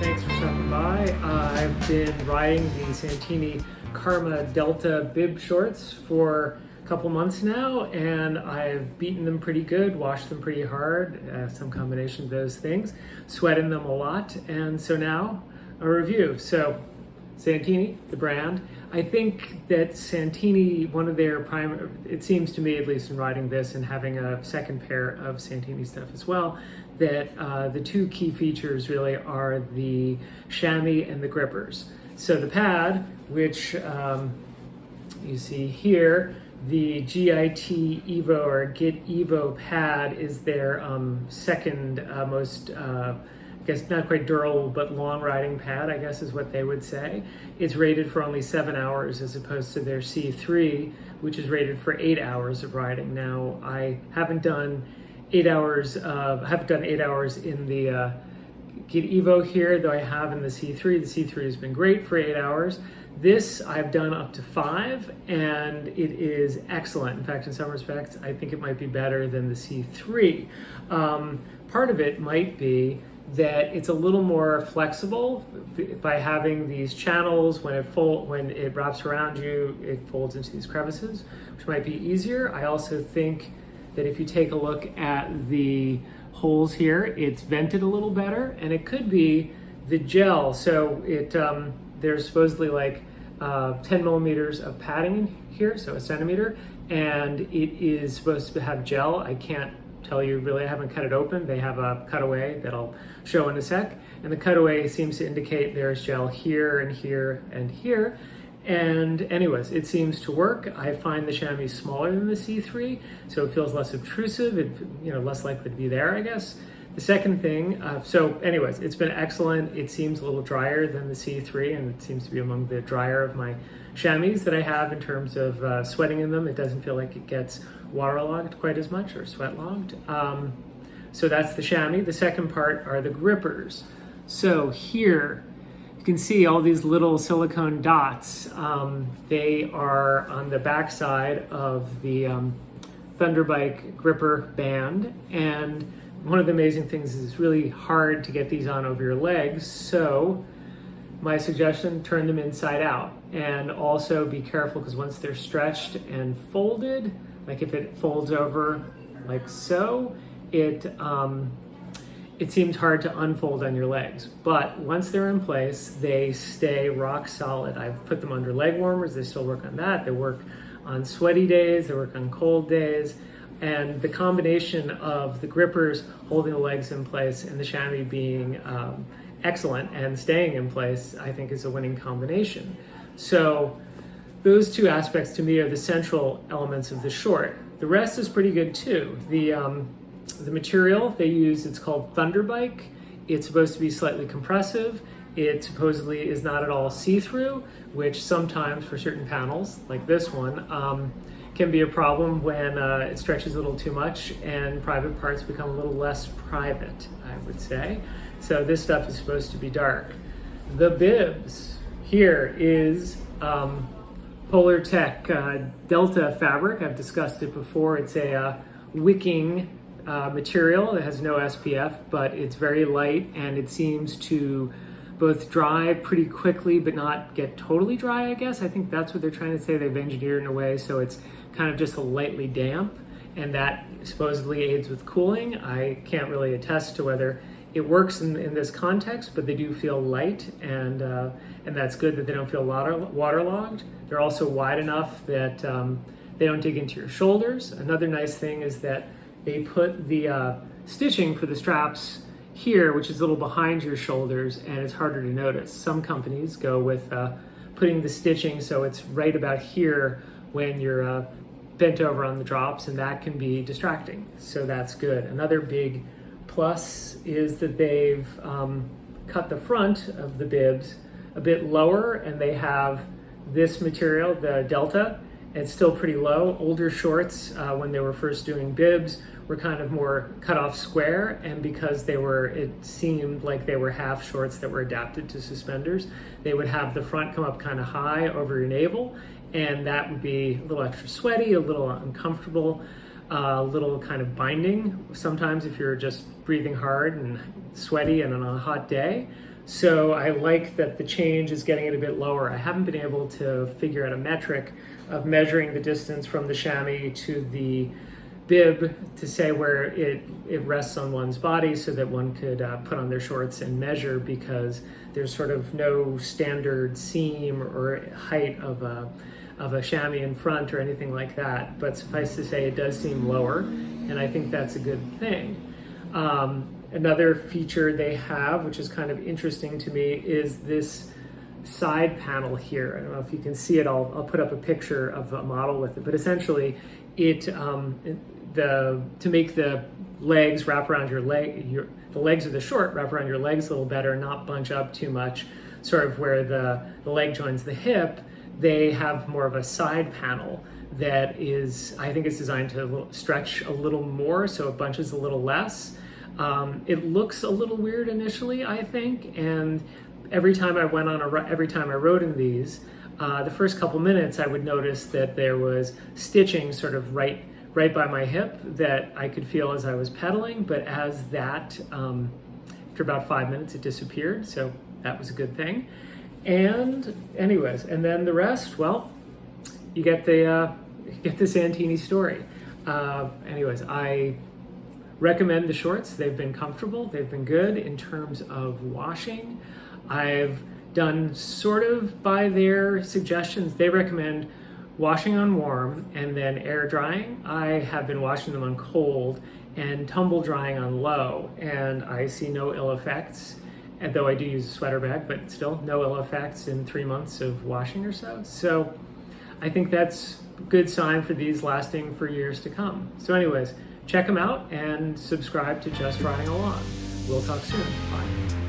Thanks for stopping by. I've been riding the Santini Karma Delta bib shorts for a couple months now, and I've beaten them pretty good, washed them pretty hard, some combination of those things, sweating them a lot, and so now a review. So Santini, the brand. I think that Santini, one of their primary, it seems to me, at least in riding this and having a second pair of Santini stuff as well, that the two key features really are the chamois and the grippers. So the pad, which you see here, the GIT Evo or GIT Evo pad is their second most I guess not quite durable, but long riding pad, I guess is what they would say. It's rated for only 7 hours as opposed to their C3, which is rated for 8 hours of riding. Now, I haven't done 8 hours in the GIT Evo here, though I have in the C3. The C3 has been great for 8 hours. This I've done up to 5, and it is excellent. In fact, in some respects, I think it might be better than the C3. Part of it might be that it's a little more flexible by having these channels. When it wraps around you, it folds into these crevices, which might be easier. I also think that if you take a look at the holes here, it's vented a little better, and it could be the gel. So there's supposedly like 10 millimeters of padding in here, so a centimeter, and it is supposed to have gel. I can't tell you really, I haven't cut it open. They have a cutaway that I'll show in a sec, and the cutaway seems to indicate there's gel here and here and here. And anyways, it seems to work. I find the chamois smaller than the C3, so it feels less obtrusive, less likely to be there, I guess. The second thing, so anyways, it's been excellent. It seems a little drier than the C3, and it seems to be among the drier of my chamois that I have in terms of sweating in them. It doesn't feel like it gets waterlogged quite as much or sweat-logged. So that's the chamois. The second part are the grippers. So here, you can see all these little silicone dots. They are on the backside of the Thunderbike gripper band, and one of the amazing things is it's really hard to get these on over your legs, so my suggestion, turn them inside out. And also be careful, because once they're stretched and folded, like if it folds over like so, it seems hard to unfold on your legs. But once they're in place, they stay rock solid. I've put them under leg warmers. They still work on that. They work on sweaty days. They work on cold days. And the combination of the grippers holding the legs in place and the chamois being excellent and staying in place, I think is a winning combination. So those two aspects to me are the central elements of the short. The rest is pretty good too. The material they use, it's called Thunderbike. It's supposed to be slightly compressive. It supposedly is not at all see-through, which sometimes for certain panels, like this one, can be a problem when it stretches a little too much and private parts become a little less private, I would say. So this stuff is supposed to be dark. The bibs, here is Polartec Delta fabric. I've discussed it before. It's a wicking material. It has no SPF, but it's very light, and it seems to both dry pretty quickly but not get totally dry, I guess. I think that's what they're trying to say. They've engineered in a way so it's kind of just a lightly damp, and that supposedly aids with cooling. I can't really attest to whether it works in this context, but they do feel light, and that's good that they don't feel waterlogged. They're also wide enough that they don't dig into your shoulders. Another nice thing is that they put the stitching for the straps here, which is a little behind your shoulders, and it's harder to notice. Some companies go with putting the stitching so it's right about here when you're bent over on the drops, and that can be distracting, so that's good. Another big plus is that they've cut the front of the bibs a bit lower, and they have this material, the Delta. It's still pretty low. Older shorts, when they were first doing bibs, were kind of more cut off square, and because it seemed like they were half shorts that were adapted to suspenders, they would have the front come up kind of high over your navel, and that would be a little extra sweaty, a little uncomfortable. a little kind of binding sometimes if you're just breathing hard and sweaty and on a hot day. So I like that the change is getting it a bit lower. I haven't been able to figure out a metric of measuring the distance from the chamois to the bib to say where it rests on one's body so that one could put on their shorts and measure, because there's sort of no standard seam or height of a chamois in front or anything like that. But suffice to say, it does seem lower, and I think that's a good thing. Another feature they have, which is kind of interesting to me, is this side panel here. I don't know if you can see it. I'll put up a picture of a model with it, but essentially to make the legs wrap around your leg, the legs of the short wrap around your legs a little better, not bunch up too much, sort of where the leg joins the hip, they have more of a side panel that is, I think it's designed to stretch a little more, so it bunches a little less. It looks a little weird initially, I think, and every time I rode in these, the first couple minutes I would notice that there was stitching sort of right by my hip that I could feel as I was pedaling, but as that, after about 5 minutes, it disappeared, so that was a good thing. And anyways, and then the rest, well, you get the Santini story. Anyways, I recommend the shorts. They've been comfortable, they've been good in terms of washing. I've done sort of by their suggestions. They recommend washing on warm and then air drying. I have been washing them on cold and tumble drying on low, and I see no ill effects. And though I do use a sweater bag, but still no ill effects in 3 months of washing or so. So I think that's a good sign for these lasting for years to come. So anyways, check them out and subscribe to Just Riding Along. We'll talk soon. Bye.